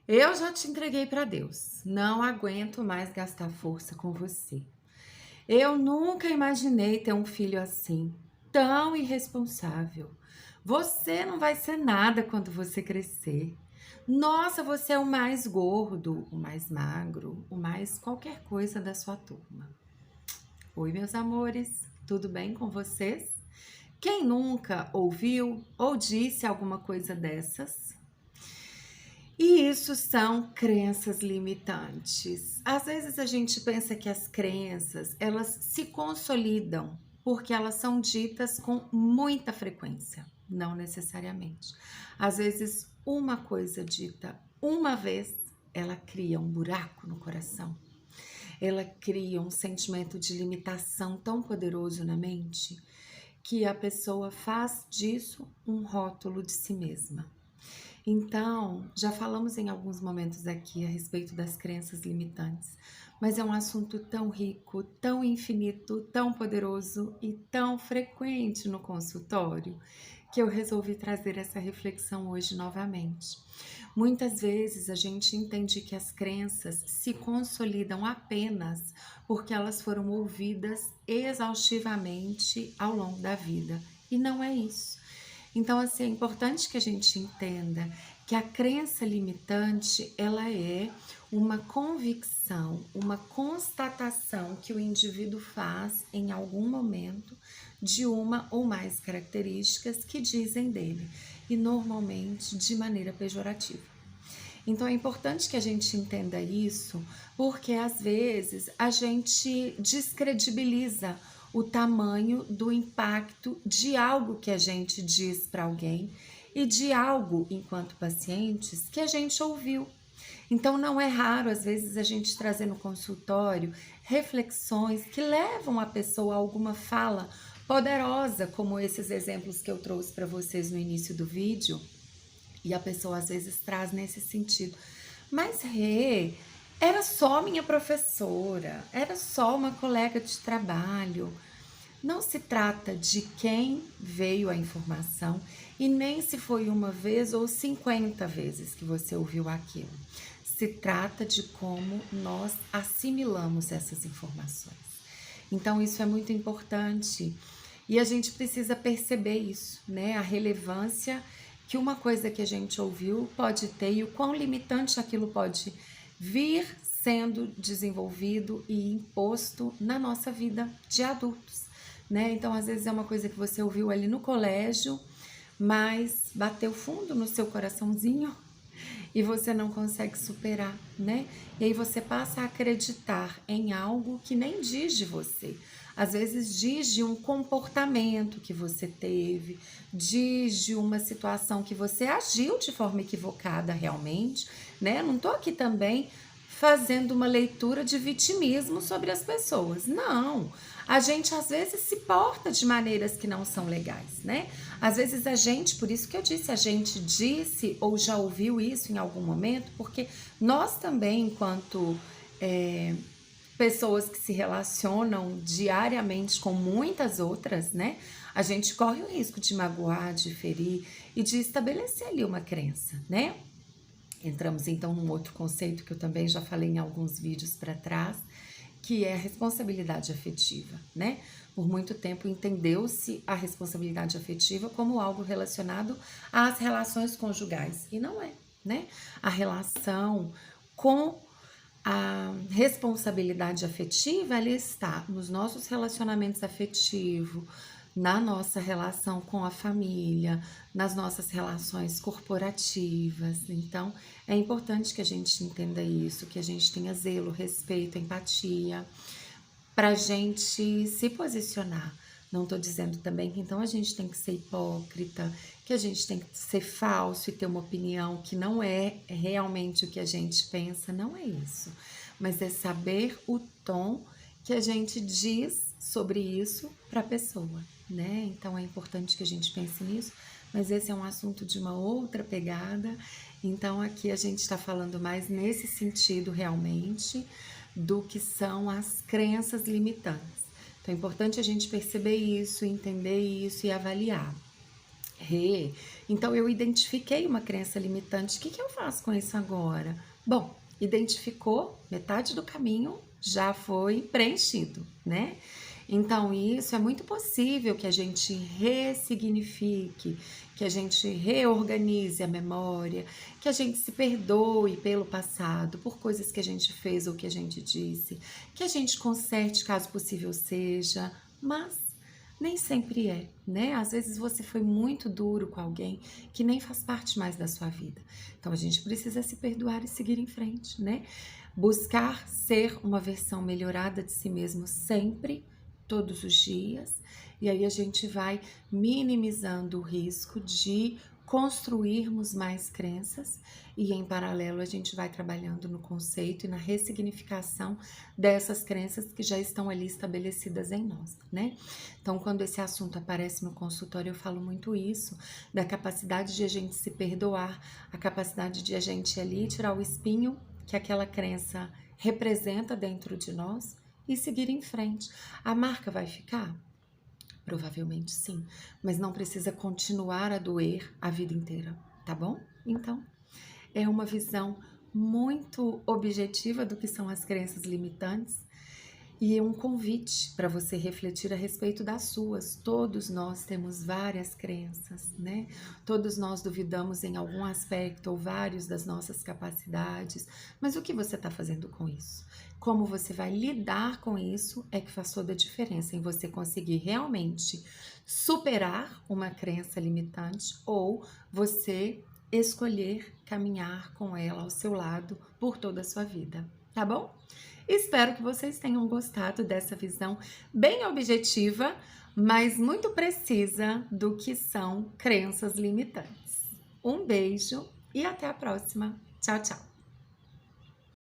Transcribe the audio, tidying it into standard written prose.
Eu já te entreguei para Deus. Não aguento mais gastar força com você. Eu nunca imaginei ter um filho assim, tão irresponsável. Você não vai ser nada quando você crescer. Nossa, você é o mais gordo, o mais magro, o mais qualquer coisa da sua turma. Oi, meus amores, tudo bem com vocês? Quem nunca ouviu ou disse alguma coisa dessas? E isso são crenças limitantes. Às vezes a gente pensa que as crenças, elas se consolidam porque elas são ditas com muita frequência, não necessariamente. Às vezes uma coisa dita uma vez, ela cria um buraco no coração. Ela cria um sentimento de limitação tão poderoso na mente que a pessoa faz disso um rótulo de si mesma. Então, já falamos em alguns momentos aqui a respeito das crenças limitantes, mas é um assunto tão rico, tão infinito, tão poderoso e tão frequente no consultório que eu resolvi trazer essa reflexão hoje novamente. Muitas vezes a gente entende que as crenças se consolidam apenas porque elas foram ouvidas exaustivamente ao longo da vida, e não é isso. Então, assim, é importante que a gente entenda que a crença limitante, ela é uma convicção, uma constatação que o indivíduo faz em algum momento de uma ou mais características que dizem dele, e normalmente de maneira pejorativa. Então é importante que a gente entenda isso, porque às vezes a gente descredibiliza o tamanho do impacto de algo que a gente diz para alguém e de algo, enquanto pacientes, que a gente ouviu. Então não é raro, às vezes, a gente trazer no consultório reflexões que levam a pessoa a alguma fala poderosa, como esses exemplos que eu trouxe para vocês no início do vídeo, e a pessoa às vezes traz nesse sentido. Mas, Rê, era só minha professora, era só uma colega de trabalho. Não se trata de quem veio a informação e nem se foi uma vez ou 50 vezes que você ouviu aquilo. Se trata de como nós assimilamos essas informações. Então, isso é muito importante e a gente precisa perceber isso, né? A relevância que uma coisa que a gente ouviu pode ter e o quão limitante aquilo pode vir sendo desenvolvido e imposto na nossa vida de adultos, né? Então, às vezes é uma coisa que você ouviu ali no colégio, mas bateu fundo no seu coraçãozinho e você não consegue superar, né? E aí você passa a acreditar em algo que nem diz de você. Às vezes diz de um comportamento que você teve, diz de uma situação que você agiu de forma equivocada realmente, né? Não tô aqui também fazendo uma leitura de vitimismo sobre as pessoas. Não. A gente às vezes se porta de maneiras que não são legais, né? Às vezes a gente, por isso que eu disse, a gente disse ou já ouviu isso em algum momento, porque nós também, enquanto pessoas que se relacionam diariamente com muitas outras, né? A gente corre o risco de magoar, de ferir e de estabelecer ali uma crença, né? Entramos então num outro conceito que eu também já falei em alguns vídeos para trás, que é a responsabilidade afetiva, né? Por muito tempo entendeu-se a responsabilidade afetiva como algo relacionado às relações conjugais, e não é, né? A relação com a responsabilidade afetiva, ela está nos nossos relacionamentos afetivos, na nossa relação com a família, nas nossas relações corporativas. Então, é importante que a gente entenda isso, que a gente tenha zelo, respeito, empatia, para a gente se posicionar. Não estou dizendo também que então a gente tem que ser hipócrita, que a gente tem que ser falso e ter uma opinião que não é realmente o que a gente pensa, não é isso. Mas é saber o tom que a gente diz sobre isso para a pessoa, né? Então é importante que a gente pense nisso, mas esse é um assunto de uma outra pegada. Então aqui a gente está falando mais nesse sentido realmente do que são as crenças limitantes. Então é importante a gente perceber isso, entender isso e avaliar. Rê. Então eu identifiquei uma crença limitante. O que que eu faço com isso agora? Bom, identificou, metade do caminho já foi preenchido, né? Então isso é muito possível que a gente ressignifique, que a gente reorganize a memória, que a gente se perdoe pelo passado, por coisas que a gente fez ou que a gente disse, que a gente conserte caso possível seja, mas nem sempre é, né? Às vezes você foi muito duro com alguém que nem faz parte mais da sua vida. Então a gente precisa se perdoar e seguir em frente, né? Buscar ser uma versão melhorada de si mesmo sempre, todos os dias, e aí a gente vai minimizando o risco de construirmos mais crenças e em paralelo a gente vai trabalhando no conceito e na ressignificação dessas crenças que já estão ali estabelecidas em nós, né? Então, quando esse assunto aparece no consultório, eu falo muito isso, da capacidade de a gente se perdoar, a capacidade de a gente ali tirar o espinho que aquela crença representa dentro de nós e seguir em frente. A marca vai ficar? Provavelmente sim, mas não precisa continuar a doer a vida inteira, tá bom? Então, é uma visão muito objetiva do que são as crenças limitantes e é um convite para você refletir a respeito das suas. Todos nós temos várias crenças, né? Todos nós duvidamos em algum aspecto ou vários das nossas capacidades. Mas o que você está fazendo com isso? Como você vai lidar com isso é que faz toda a diferença em você conseguir realmente superar uma crença limitante ou você escolher caminhar com ela ao seu lado por toda a sua vida, tá bom? Espero que vocês tenham gostado dessa visão bem objetiva, mas muito precisa do que são crenças limitantes. Um beijo e até a próxima. Tchau, tchau!